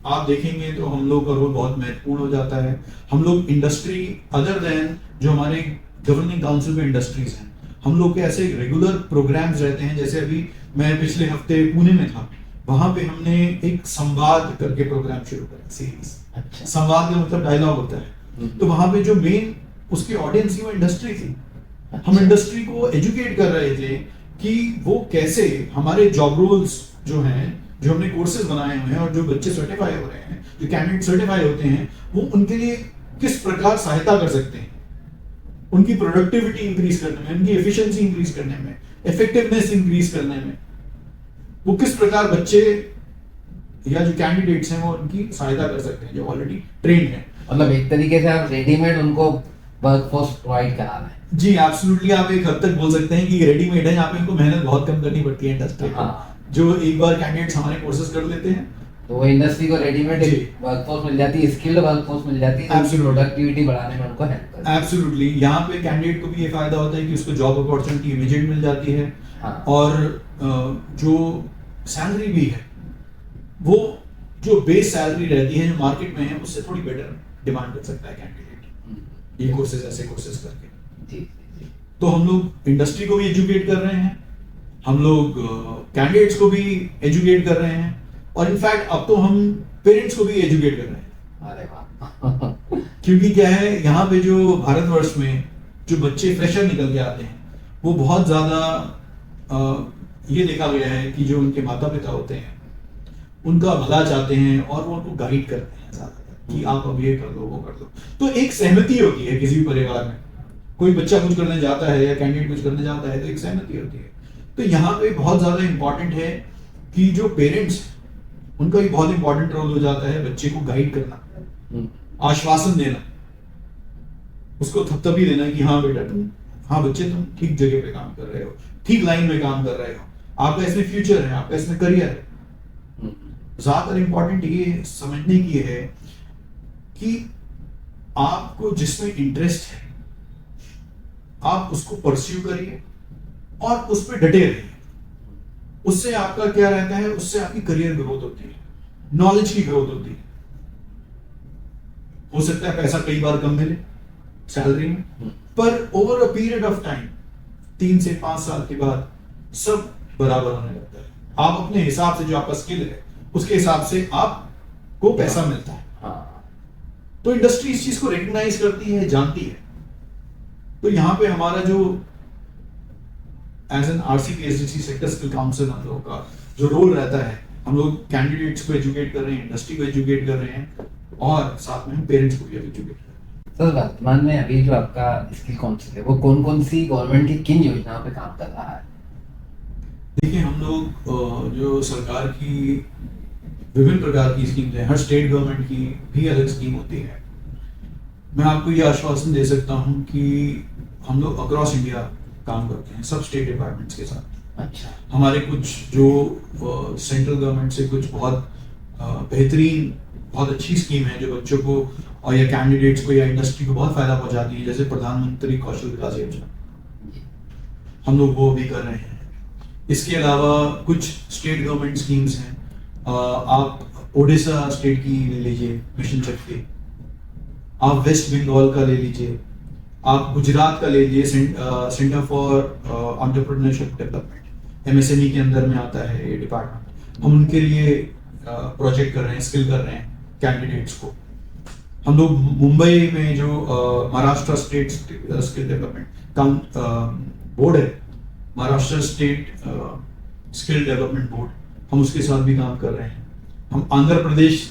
आप देखेंगे तो हम लोग का रोल बहुत महत्वपूर्ण हो जाता है। हम लोग इंडस्ट्री अदर देन जो हमारे गवर्निंग काउंसिल में इंडस्ट्रीज हैं, हम लोग के ऐसे रेगुलर प्रोग्राम्स रहते हैं। जैसे अभी मैं पिछले हफ्ते पुणे में था, वहां पे हमने एक संवाद करके प्रोग्राम शुरू करा, सीरीज। अच्छा। संवाद का मतलब डायलॉग होता है। तो वहां पे जो मेन उसकी ऑडियंस थी वो इंडस्ट्री थी। हम इंडस्ट्री को एजुकेट कर रहे थे कि वो कैसे हमारे जॉब रोल्स जो हैं, जो हमने कोर्सेज बनाए हुए हैं और जो बच्चे सर्टिफाई हो रहे हैं, जो कैंडिडेट सर्टिफाई होते हैं, वो उनके लिए किस प्रकार सहायता कर सकते हैं, उनकी प्रोडक्टिविटी इंक्रीज करने में, उनकी एफिशिएंसी इंक्रीज करने में, इफेक्टिवनेस इंक्रीज करने में, वो किस प्रकार बच्चे या जो कैंडिडेट्स हैं वो उनकी सहायता कर सकते हैं जो ऑलरेडी ट्रेंड है। मतलब एक तरीके से आप रेडीमेड उनको वर्कफोर्स प्रोवाइड करा रहे हैं। जी एब्सोल्युटली, आप एक हद तक बोल सकते हैं कि रेडीमेड है, यहाँ पे इनको मेहनत बहुत कम करनी पड़ती है इंडस्ट्री को। जो एक बार कैंडिडेट्स हमारे कोर्सेज कर लेते हैं तो वो इंडस्ट्री को रेडीमेड वर्कफोर्स मिल जाती है, स्किल्ड वर्कफोर्स मिल जाती है, प्रोडक्टिविटी बढ़ाने में उनको हेल्प करती है। एब्सोल्युटली, यहाँ पे कैंडिडेट को भी ये फायदा होता है कि उसको जॉब अपॉर्चुनिटी इमीडिएट मिल जाती है। हाँ। और जो सैलरी भी है, वो जो बेस सैलरी रहती है जो मार्केट में है, उससे थोड़ी बेटर डिमांड कर सकता है कैंडिडेट ये कोर्सेज, ऐसे कोर्सेज करके। जी। तो हम लोग इंडस्ट्री को भी एजुकेट कर रहे हैं, हम लोग कैंडिडेट्स को भी एजुकेट कर रहे हैं, और इनफैक्ट अब तो हम पेरेंट्स को भी एजुकेट कर रहे हैं। अरे वाह। क्योंकि क्या है, यहाँ पे जो भारतवर्ष में जो बच्चे फ्रेशर निकल के आते हैं, वो बहुत ज्यादा ये देखा गया है कि जो उनके माता पिता होते हैं उनका भला चाहते हैं और वो उनको गाइड करते हैं ज्यादातर कि आप अब ये कर लो, वो कर लो। तो एक सहमति होती है किसी भी परिवार में, कोई बच्चा कुछ करने जाता है या कैंडिडेट कुछ करने जाता है तो एक सहमति होती है। तो यहाँ पे बहुत ज्यादा इंपॉर्टेंट है कि जो पेरेंट्स, उनका भी बहुत इंपॉर्टेंट रोल हो जाता है बच्चे को गाइड करना, आश्वासन देना, उसको थपथपी देना कि हाँ बेटा तुम, हाँ बच्चे तुम ठीक जगह पे काम कर रहे हो, ठीक लाइन में काम कर रहे हो, आपका इसमें फ्यूचर है, आपका इसमें करियर है। ज्यादातर इंपॉर्टेंट ये समझने की है कि आपको जिसमें इंटरेस्ट है आप उसको परस्यू करिए और उस पर डटे रहिए। उससे आपका क्या रहता है, उससे आपकी करियर ग्रोथ होती है, नॉलेज की ग्रोथ होती है। हो सकता है पैसा कई बार कम मिले सैलरी में, पर over a period of time 3 से 5 साल के बाद सब बराबर होने लगता है। आप अपने हिसाब से जो आपका स्किल है उसके हिसाब से आपको पैसा मिलता है। तो इंडस्ट्री इस चीज को रिकॉग्नाइज करती है, जानती है। तो यहाँ पे हमारा जो as an RCPSDC sector skill council हम लोगों का जो रोल रहता है, हम लोग कैंडिडेट्स को एजुकेट कर रहे हैं, इंडस्ट्री को एजुकेट कर रहे हैं और साथ में हम पेरेंट्स को भी एजुकेट कर रहे हैं। सर वर्तमान में अभी जो आपका स्किल काउंसिल है वो कौन कौन सी गवर्नमेंट की किन योजनाओं पे काम कर रहा है? देखिए हम लोग जो सरकार की विभिन्न प्रकार की स्कीम्स है, हर स्टेट गवर्नमेंट की भी अलग स्कीम होती है। मैं आपको ये आश्वासन दे सकता हूँ कि हम लोग अक्रॉस इंडिया काम करते हैं सब स्टेट डिपार्टमेंट्स के साथ। अच्छा। हमारे कुछ जो सेंट्रल गवर्नमेंट से कुछ बहुत बेहतरीन, बहुत अच्छी स्कीम है जो बच्चों को और या कैंडिडेट्स को या इंडस्ट्री को बहुत फायदा पहुंचाती है, जैसे प्रधानमंत्री कौशल विकास योजना, हम लोग वो भी कर रहे हैं। इसके अलावा कुछ स्टेट गवर्नमेंट स्कीम्स हैं, आप ओडिशा स्टेट की ले लीजिए मिशन शक्ति, आप वेस्ट बंगाल का ले लीजिए, आप गुजरात का ले लीजिए centre for entrepreneurship development, MSME के अंदर में आता है ये डिपार्टमेंट। हम उनके लिए प्रोजेक्ट कर रहे हैं, स्किल कर रहे हैं कैंडिडेट्स को। हम लोग मुंबई में जो Maharashtra state skill development board है, Maharashtra state skill development board, हम उसके साथ भी काम कर रहे हैं। हम Andhra Pradesh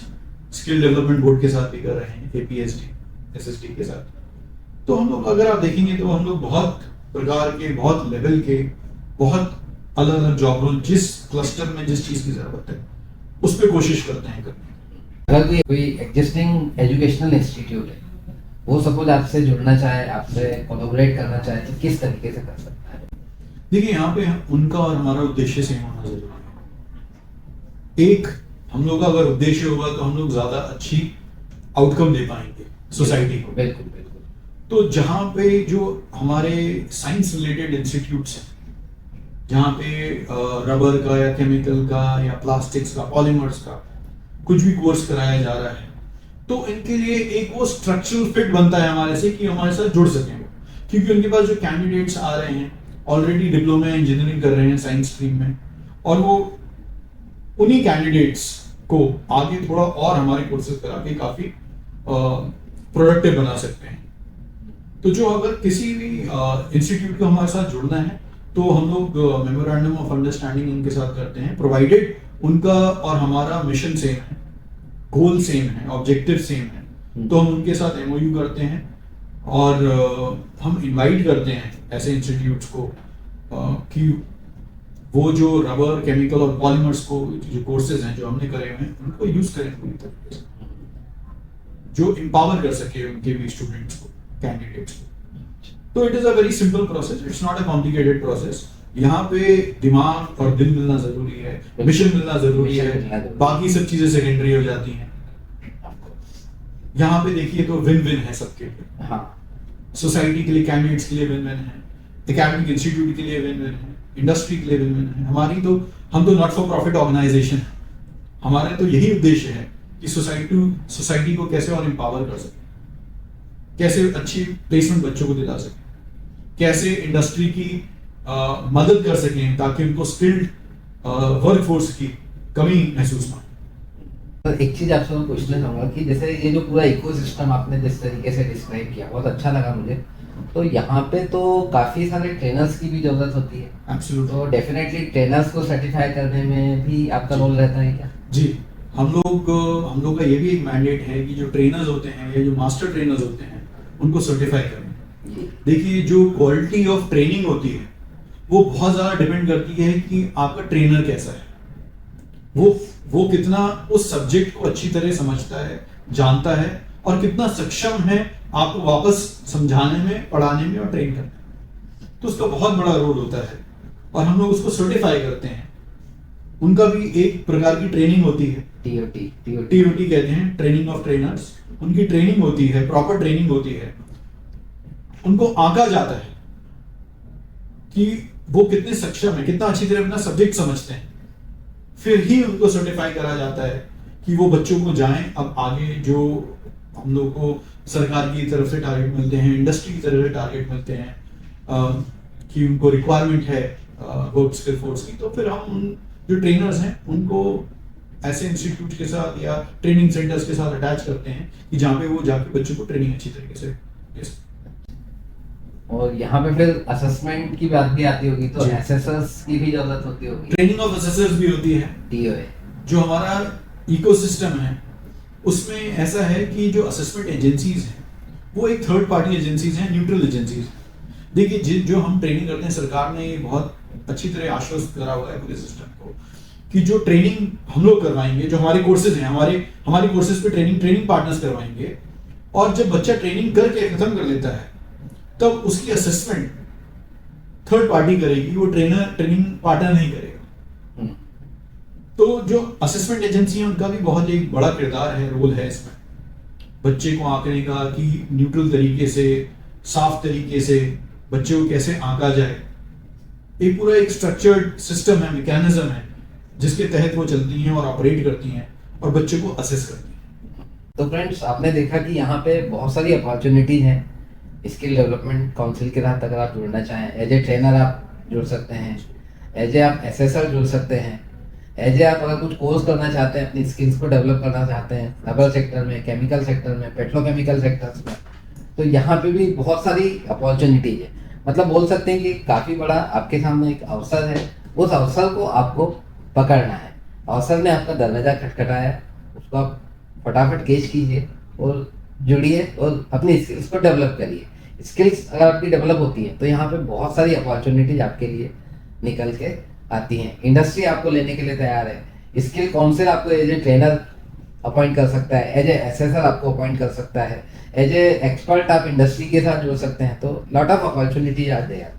skill development board के साथ भी कर रहे हैं, APSD SSD के साथ। तो हम लोग अगर आप देखेंगे तो हम लोग बहुत प्रकार के, बहुत लेवल के, बहुत अलग अलग जॉब रोल, जिस क्लस्टर में जिस चीज की जरूरत है उस पर कोशिश करते हैं करने की। अगर कोई एग्जिस्टिंग एजुकेशनल इंस्टीट्यूट है वो सपोज आपसे जुड़ना चाहे, आपसे कोलैबोरेट करना चाहे तो किस तरीके से कर सकता है? देखिए यहाँ पे उनका और हमारा उद्देश्य सेम होना जरूरी है। एक हम लोग का अगर उद्देश्य होगा तो हम लोग ज्यादा अच्छी आउटकम दे पाएंगे सोसाइटी को। बिल्कुल बिल्कुल। तो जहाँ पे जो हमारे साइंस रिलेटेड इंस्टीट्यूट्स हैं, जहाँ पे रबर का या केमिकल का या प्लास्टिक्स का, पॉलीमर्स का कुछ भी कोर्स कराया जा रहा है, तो इनके लिए एक वो स्ट्रक्चरल फिट बनता है हमारे से कि हमारे साथ जुड़ सकें। क्योंकि उनके पास जो कैंडिडेट्स आ रहे हैं ऑलरेडी डिप्लोमा इंजीनियरिंग कर रहे हैं साइंस स्ट्रीम में, और वो उन्हीं कैंडिडेट्स को आगे थोड़ा और हमारे कोर्सेज करा के काफी प्रोडक्टिव बना सकते हैं। तो जो अगर किसी भी इंस्टीट्यूट को हमारे साथ जुड़ना है तो हम लोग मेमोरेंडम ऑफ अंडरस्टैंडिंग उनके साथ करते हैं, प्रोवाइडेड उनका और हमारा मिशन सेम है, गोल सेम है, ऑब्जेक्टिव सेम है, तो हम उनके साथ MOU करते हैं और हम इनवाइट करते हैं ऐसे इंस्टीट्यूट्स को कि वो जो रबर, केमिकल और पॉलीमर्स को जो कोर्सेज हैं जो हमने करे हुए हैं उनको यूज करें पूरी तरीके से, जो एम्पावर कर सके उनके भी स्टूडेंट्स को, कैंडिडेट्स को। तो it is a very simple process, it's not a complicated process. यहाँ पे दिमाग और दिल मिलना जरूरी है, मिशन मिलना जरूरी है, बाकी सब चीजें सेकेंडरी हो जाती हैं। यहाँ पे देखिए तो विन विन है सबके लिए। हाँ, सोसाइटी के लिए, कैंडिडेट्स के लिए विन विन है, एकेडमिक इंस्टीट्यूट के लिए विन विन है, इंडस्ट्री के लिए विन विन है। हम तो नॉट फॉर प्रॉफिट ऑर्गेनाइजेशन है, हमारा तो यही उद्देश्य है कि सोसाइटी को कैसे और एम्पावर कर सके, कैसे अच्छी प्लेसमेंट बच्चों को दिला सके, कैसे इंडस्ट्री की मदद कर सकें ताकि उनको स्किल्ड वर्कफोर्स की कमी महसूस ना हो। तो एक चीज आपसे मैं पूछना चाहूंगा कि जैसे ये जो पूरा इकोसिस्टम आपने जिस तरीके से डिस्क्राइब किया बहुत अच्छा लगा मुझे। तो यहाँ पे तो काफी सारे ट्रेनर्स की भी जरूरत होती है। एब्सोल्युटली। तो डेफिनेटली ट्रेनर्स को सर्टिफाई करने में भी आपका रोल रहता है क्या? जी, हम लोग का ये भी एक मैंडेट है कि जो ट्रेनर्स होते हैं या जो मास्टर ट्रेनर्स होते हैं उनको सर्टिफाई करें। देखिए जो क्वालिटी ऑफ ट्रेनिंग होती है वो बहुत ज्यादा डिपेंड करती है कि आपका ट्रेनर कैसा है, वो कितना उस सब्जेक्ट को अच्छी तरह समझता है, जानता है और कितना सक्षम है आपको वापस समझाने में, पढ़ाने में और ट्रेन करने में। तो उसका बहुत बड़ा रोल होता है। और हम लोग उसको सर्टिफाई करते हैं। उनका भी एक प्रकार की ट्रेनिंग होती है, टीओटी कहते हैं, ट्रेनिंग ऑफ ट्रेनर्स। उनकी ट्रेनिंग होती है, प्रॉपर ट्रेनिंग होती है। उनको आंका जाता है कि वो कितने सक्षम है, कितना अच्छी तरह अपना सब्जेक्ट समझते हैं, फिर ही उनको सर्टिफाई करा जाता है कि वो बच्चों को जाएं। अब आगे जो हम लोग को सरकार की तरफ से टारगेट मिलते हैं, इंडस्ट्री की तरफ से टारगेट मिलते हैं कि उनको रिक्वायरमेंट है वर्क स्किल फोर्स की, तो फिर हम उन जो ट्रेनर्स हैं उनको ऐसे इंस्टीट्यूट के साथ या ट्रेनिंग सेंटर्स के साथ अटैच करते हैं कि जहाँ पे वो जाके बच्चों को ट्रेनिंग अच्छी तरीके से दे सकते। और यहाँ पे फिर असेसमेंट की बात भी आती होगी, तो जी। एसएसएस की भी जरूरत होती होगी। ट्रेनिंग ऑफ असेसर्स भी होती है। टीओए जो हमारा इकोसिस्टम है उसमें ऐसा है कि जो असेसमेंट एजेंसीज हैं वो एक थर्ड पार्टी एजेंसीज हैं, न्यूट्रल एजेंसीज। देखिए जो हम ट्रेनिंग करते हैं, सरकार ने बहुत अच्छी तरह आश्वस्त करा हुआ है पूरे सिस्टम को कि जो ट्रेनिंग हम लोग करवाएंगे, जो हमारे कोर्सेज हैं, हमारे कोर्सेज पे ट्रेनिंग पार्टनर्स करवाएंगे, और जब बच्चा ट्रेनिंग करके खत्म कर लेता है तब उसकी असेसमेंट थर्ड पार्टी करेगी, वो ट्रेनिंग पार्टनर नहीं करेगा। तो जो असेसमेंट एजेंसी है उनका भी बहुत एक बड़ा किरदार है, रोल है इसमें, बच्चे को आंकने का कि न्यूट्रल तरीके से, साफ तरीके से बच्चे को कैसे आंका जाए। एक पूरा एक स्ट्रक्चर्ड सिस्टम है, मैकेनिज्म है जिसके तहत वो चलती हैं और ऑपरेट करती हैं और बच्चे को असेस करती हैं। तो फ्रेंड्स, आपने देखा कि यहाँ पे बहुत सारी अपॉर्चुनिटीज हैं। स्किल डेवलपमेंट काउंसिल के साथ अगर आप जुड़ना चाहें, एज ए ट्रेनर आप जुड़ सकते हैं, एज ए आप एसेसर जुड़ सकते हैं, एज ए आप अगर कुछ कोर्स करना चाहते हैं, अपनी स्किल्स को डेवलप करना चाहते हैं रबर सेक्टर में, केमिकल सेक्टर में, पेट्रोकेमिकल सेक्टर्स में, तो यहाँ पे भी बहुत सारी अपॉर्चुनिटीज है। मतलब बोल सकते हैं कि काफ़ी बड़ा आपके सामने एक अवसर है, उस अवसर को आपको पकड़ना है। अवसर ने आपका दरवाजा खटखटाया, उसको आप फटाफट कैच कीजिए और जुड़िए और अपनी स्किल्स को डेवलप करिए। स्किल्स अगर आपकी डेवलप होती है तो यहाँ पे बहुत सारी अपॉर्चुनिटीज आपके लिए निकल के आती हैं। इंडस्ट्री आपको लेने के लिए तैयार है। स्किल काउंसिल आपको एज ए ट्रेनर अपॉइंट कर सकता है, एज ए एसेसर आपको अपॉइंट कर सकता है, एज ए एक्सपर्ट आप इंडस्ट्री के साथ जुड़ सकते हैं। तो लॉट ऑफ अपॉर्चुनिटीज आते हैं।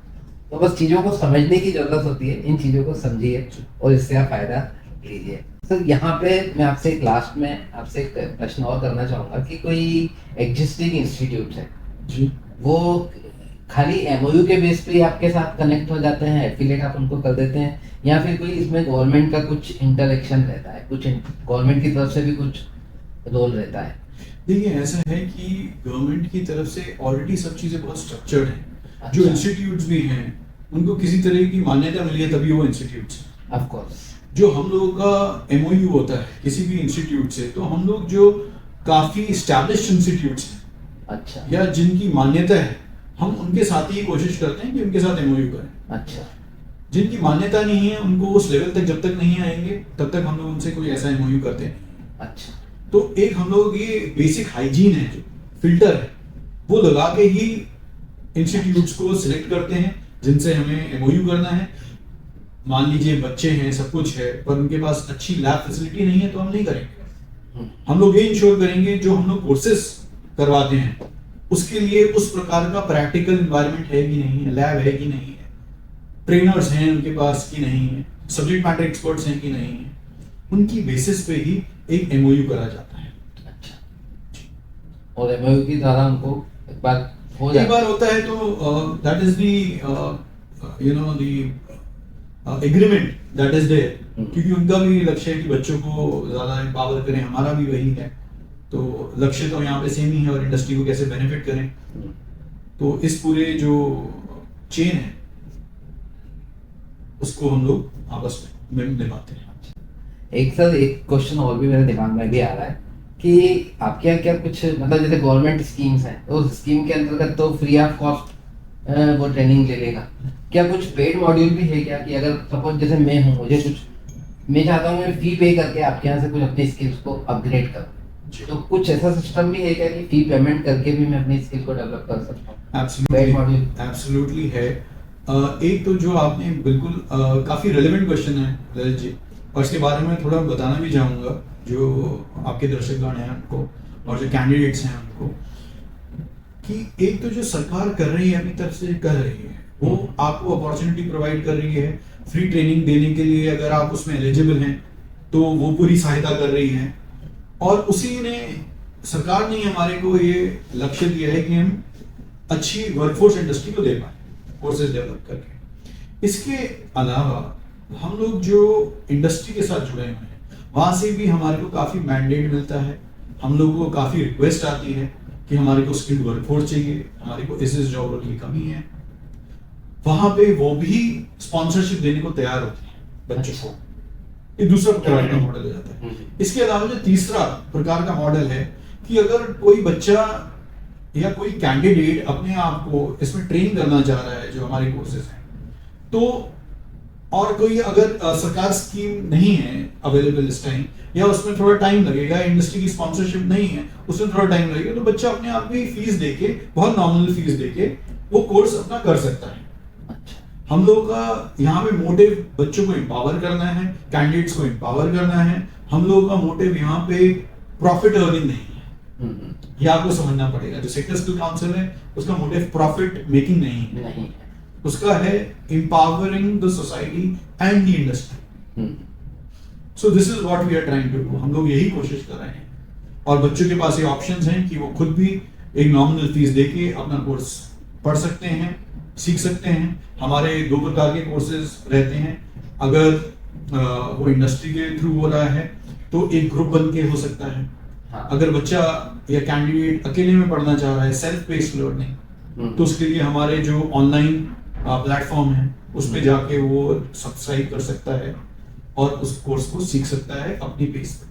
तो बस चीज़ों को समझने की जरूरत होती है, इन चीज़ों को समझिए और इससे आप फायदा लीजिए। सर, यहाँ पे मैं आपसे एक लास्ट में आपसे एक प्रश्न और करना चाहूँगा कि कोई एग्जिस्टिंग इंस्टीट्यूट है जी, वो खाली एमओयू के बेस पे ही आपके साथ कनेक्ट हो जाते हैं, एफिलिएट आप उनको कर देते हैं, या फिर कोई इसमें गवर्नमेंट का कुछ इंटरेक्शन रहता है, कुछ गवर्नमेंट की तरफ से भी कुछ रोल रहता है? देखिए ऐसा है कि गवर्नमेंट की तरफ से ऑलरेडी सब चीज़ें बहुत स्ट्रक्चर्ड हैं। अच्छा। जो इंस्टीट्यूट्स भी हैं उनको किसी तरह की मान्यता मिली है तभी वो इंस्टीट्यूट्स हैं। Of course. जो हम लोगों का एमओयू होता है किसी भी इंस्टीट्यूट से, तो हम लोग जो काफ़ी इस्टेब्लिश्ड इंस्टीट्यूट्स हैं, अच्छा या जिनकी मान्यता है, हम उनके साथ ही कोशिश करते हैं कि उनके साथ एमओयू करें। अच्छा जिनकी मान्यता नहीं है उनको उस लेवल तक जब तक नहीं आएंगे तब तक हम लोग उनसे कोई ऐसा एमओयू करते हैं। अच्छा तो एक हम लोग ये बेसिक हाइजीन है, जो फिल्टर है, वो लगा के ही इंस्टीट्यूट्स को सिलेक्ट करते हैं जिनसे हमें एमओयू करना है। मान लीजिए बच्चे हैं, सब कुछ है, पर उनके पास अच्छी लैब फैसिलिटी नहीं है तो हम नहीं करेंगे। हम लोग ये इंश्योर करेंगे जो हम लोग कोर्सेज करवाते हैं उसके लिए उस प्रकार का प्रैक्टिकल एनवायरनमेंट है कि नहीं है, लैब है कि नहीं है, ट्रेनर्स हैं उनके पास कि नहीं है, सब्जेक्ट मैटर एक्सपर्ट्स हैं कि नहीं है, उनकी बेसिस पे ही एक एमओयू करा जाता है। अच्छा। और एमओयू के द्वारा उनको एक बार हो एक बार होता है तो that is the you know the agreement that is there, क्योंकि उनका भी लक्ष्य है कि बच्चों को ज्यादा एम्पावर करें, हमारा भी वही है। तो लक्ष्य तो यहाँ पे सेम ही है, और इंडस्ट्री को कैसे बेनिफिट करें। तो इस पूरे जो चेन है उसको हम लोग आपस में निभाते हैं। एक क्वेश्चन और भी मेरे दिमाग में भी आ रहा है कि आपके यहाँ क्या कुछ मतलब जैसे गवर्नमेंट स्कीम्स हैं, तो उस स्कीम के अंतर्गत तो फ्री ऑफ कॉस्ट वो ट्रेनिंग ले लेगा, क्या कुछ पेड मॉड्यूल भी है क्या? कि अगर सपोज जैसे मैं हूँ, मुझे कुछ मैं चाहता हूँ मैं फी पे करके आपके यहाँ से कुछ अपनी स्किल्स को अपग्रेड करूँ, तो कुछ ऐसा सिस्टम भी है क्या कि फी पेमेंट करके भी मैं अपनी स्किल को डेवलप कर सकता हूँ? एब्सोल्युटली है। एक तो जो आपने बिल्कुल काफी रेलेवेंट क्वेश्चन है ललित जी, और इसके बारे में थोड़ा बताना भी चाहूँगा जो आपके दर्शकगण हैं उनको और जो कैंडिडेट्स हैं उनको, कि एक तो जो सरकार कर रही है अपनी तरफ से कर रही है वो आपको अपॉर्चुनिटी प्रोवाइड कर रही है, फ्री ट्रेनिंग देने के लिए अगर आप उसमें एलिजिबल हैं तो वो पूरी सहायता कर रही है। और उसी ने सरकार ने हमारे को ये लक्ष्य दिया है कि हम अच्छी वर्कफोर्स इंडस्ट्री को दे पाए कोर्सेज डेवलप करके। इसके अलावा हम लोग जो इंडस्ट्री के साथ जुड़े हुए हैं वहां से भी हमारे को काफी मैंडेट मिलता है, हम लोगों को काफी रिक्वेस्ट आती है कि हमारे को स्किल्ड वर्कफोर्स चाहिए, हमारे को इस जॉब रोल की कमी है। वहां पे वो भी स्पॉन्सरशिप देने को तैयार होते हैं बच्चों को। ये दूसरा प्रकार का मॉडल हो जाता है। इसके अलावा जो तीसरा प्रकार का मॉडल है कि अगर कोई बच्चा या कोई कैंडिडेट अपने आप को इसमें ट्रेन करना चाह रहा है जो हमारे कोर्सेज हैं, तो और कोई अगर सरकार स्कीम नहीं है अवेलेबल इस टाइम, या उसमें थोड़ा टाइम लगेगा, इंडस्ट्री की स्पॉन्सरशिप नहीं है, उसमें थोड़ा टाइम लगेगा, तो बच्चा अपने आप भी फीस देके, बहुत नॉमिनल फीस देके वो कोर्स अपना कर सकता है। हम लोगों का यहाँ पे मोटिव बच्चों को एम्पावर करना है, कैंडिडेट्स को एम्पावर करना है। हम लोगों का मोटिव यहाँ पे प्रॉफिट अर्निंग नहीं है, ये आपको समझना पड़ेगा। जो सेक्टर स्किल काउंसिल है उसका मोटिव प्रॉफिट मेकिंग नहीं है, उसका है empowering the society and the industry. So this is what we are trying to do. हम लोग यही कोशिश कर रहे हैं और बच्चों के पास ये ऑप्शंस हैं कि वो खुद भी एक नॉमिनल फीस देके अपना कोर्स पढ़ सकते हैं, सीख सकते हैं। हमारे 2 प्रकार के कोर्सेज रहते हैं। अगर वो इंडस्ट्री के थ्रू हो रहा है तो एक ग्रुप बन के हो सकता है। अगर बच्चा या कैंडिडेट अकेले में पढ़ना चाह रहा है, सेल्फ बेस्ड लर्निंग, तो उसके लिए हमारे जो ऑनलाइन प्लेटफॉर्म है उस पे जाके वो सब्सक्राइब कर सकता है और उस कोर्स को सीख सकता है अपनी पेस पे।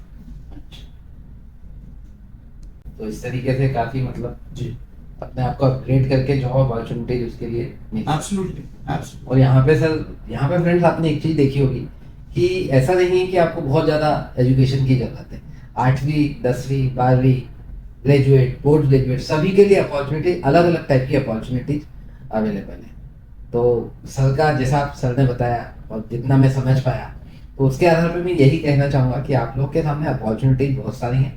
तो इस तरीके से काफी मतलब जी, अपने आप को अपग्रेड करके जॉब अपॉर्चुनिटीज उसके लिए एब्सोल्युटली। और यहाँ पे सर, यहाँ पे फ्रेंड्स आपने एक चीज देखी होगी कि ऐसा नहीं है कि आपको बहुत ज्यादा एजुकेशन की जरूरत है। 8वीं 10वीं 12वीं ग्रेजुएट, पोस्ट ग्रेजुएट, सभी के लिए अपॉर्चुनिटी, अलग अलग टाइप की अपॉर्चुनिटीज अवेलेबल है। तो सर का जैसा सर ने बताया और जितना मैं समझ पाया, तो उसके आधार पर मैं यही कहना चाहूँगा कि आप लोग के सामने अपॉर्चुनिटीज बहुत सारी हैं।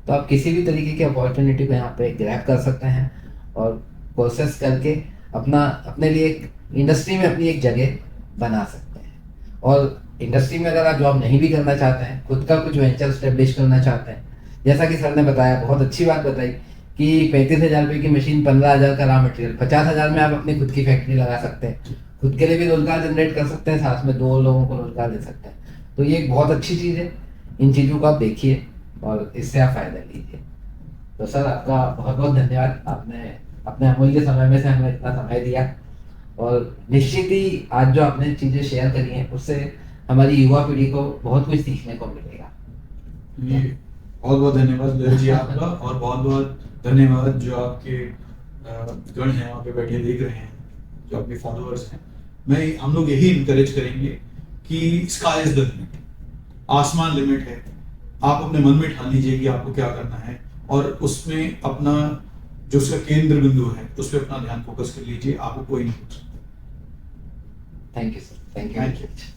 तो आप किसी भी तरीके की अपॉर्चुनिटी को यहाँ पे ग्रैब कर सकते हैं और कोर्सेस करके अपने लिए एक इंडस्ट्री में अपनी एक जगह बना सकते हैं। और इंडस्ट्री में अगर आप जॉब नहीं भी करना चाहते हैं, खुद का कुछ वेंचर स्टेब्लिश करना चाहते हैं, जैसा कि सर ने बताया, बहुत अच्छी बात बताई कि 35,000 रुपये की मशीन, 15,000 का रॉ मटेरियल, 50,000 में आप अपनी खुद की फैक्ट्री लगा सकते हैं, खुद के लिए भी रोजगार जनरेट कर सकते हैं, साथ में 2 लोगों को रोजगार दे सकते हैं। तो ये एक बहुत अच्छी चीज़ है। इन चीज़ों को आप देखिए और इससे आप फायदा लीजिए। तो सर आपका बहुत बहुत धन्यवाद, आपने अपने अमूल्य समय में से हमें इतना समय दिया। और निश्चित ही आज जो आपने चीज़ें शेयर करी हैं उससे हमारी युवा पीढ़ी को बहुत कुछ सीखने को मिलेगा। बहुत बहुत धन्यवाद ललित जी आपका, और बहुत बहुत धन्यवाद जो आपके गण हैं वहाँ पे बैठे देख रहे हैं, जो आपके फॉलोअर्स हैं। हम लोग यही इनकरेज करेंगे कि स्काई इज द लिमिट, आसमान लिमिट है। आप अपने मन में ठान लीजिए कि आपको क्या करना है और उसमें अपना जो उसका केंद्र बिंदु है उस पर अपना ध्यान फोकस कर लीजिए, आपको कोई नहीं पूछ सकता। Thank you sir, thank you.